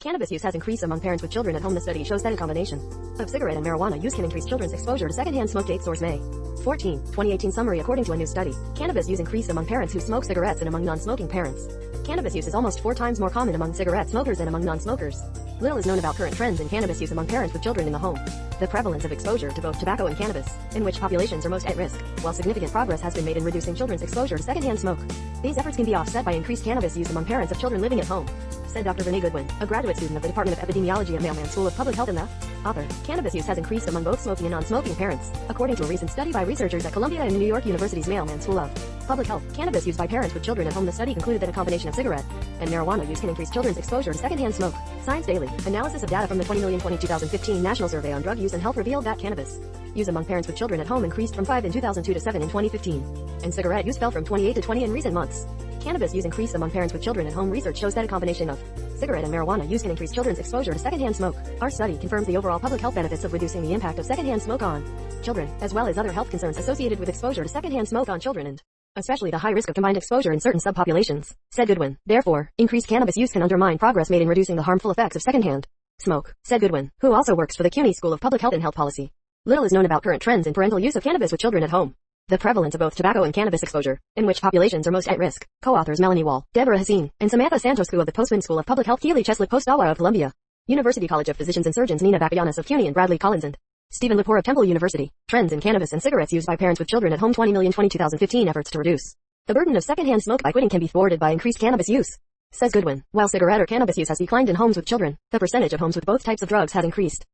Cannabis use has increased among parents with children at home. The study shows that a combination of cigarette and marijuana use can increase children's exposure to secondhand smoke. Date source May 14, 2018 summary. According to a new study, cannabis use increased among parents who smoke cigarettes and among non-smoking parents. Cannabis use is almost 4 times more common among cigarette smokers than among non-smokers. Little is known about current trends in cannabis use among parents with children in the home. The prevalence of exposure to both tobacco and cannabis, in which populations are most at risk, while significant progress has been made in reducing children's exposure to secondhand smoke. These efforts can be offset by increased cannabis use among parents of children living at home, said Dr. Renee Goodwin, a graduate student of the Department of Epidemiology at Mailman School of Public Health and the author. Cannabis use has increased among both smoking and non-smoking parents, according to a recent study by researchers at Columbia and New York University's Mailman School of Public Health. Cannabis used by parents with children at home. The study concluded that a combination of cigarette and marijuana use can increase children's exposure to secondhand smoke. Science Daily. Analysis of data from the 2015 National Survey on Drug Use and Health revealed that cannabis use among parents with children at home increased from 5 in 2002 to 7 in 2015, and cigarette use fell from 28 to 20 in recent months. Cannabis use increased among parents with children at home. Research shows that a combination of cigarette and marijuana use can increase children's exposure to secondhand smoke. Our study confirms the overall public health benefits of reducing the impact of secondhand smoke on children, as well as other health concerns associated with exposure to secondhand smoke on children and especially the high risk of combined exposure in certain subpopulations, said Goodwin. Therefore, increased cannabis use can undermine progress made in reducing the harmful effects of secondhand smoke, said Goodwin, who also works for the CUNY School of Public Health and Health Policy. Little is known about current trends in parental use of cannabis with children at home. The prevalence of both tobacco and cannabis exposure, in which populations are most at risk. Co-authors Melanie Wall, Deborah Haseen, and Samantha Santoscu of the Postman School of Public Health, Keely Chesley Postdawa of Columbia University College of Physicians and Surgeons, Nina Bakayanis of CUNY, and Bradley Collins and Stephen Lepore of Temple University. Trends in cannabis and cigarettes used by parents with children at home. 2015 efforts to reduce the burden of secondhand smoke by quitting can be thwarted by increased cannabis use, says Goodwin. While cigarette or cannabis use has declined in homes with children, the percentage of homes with both types of drugs has increased.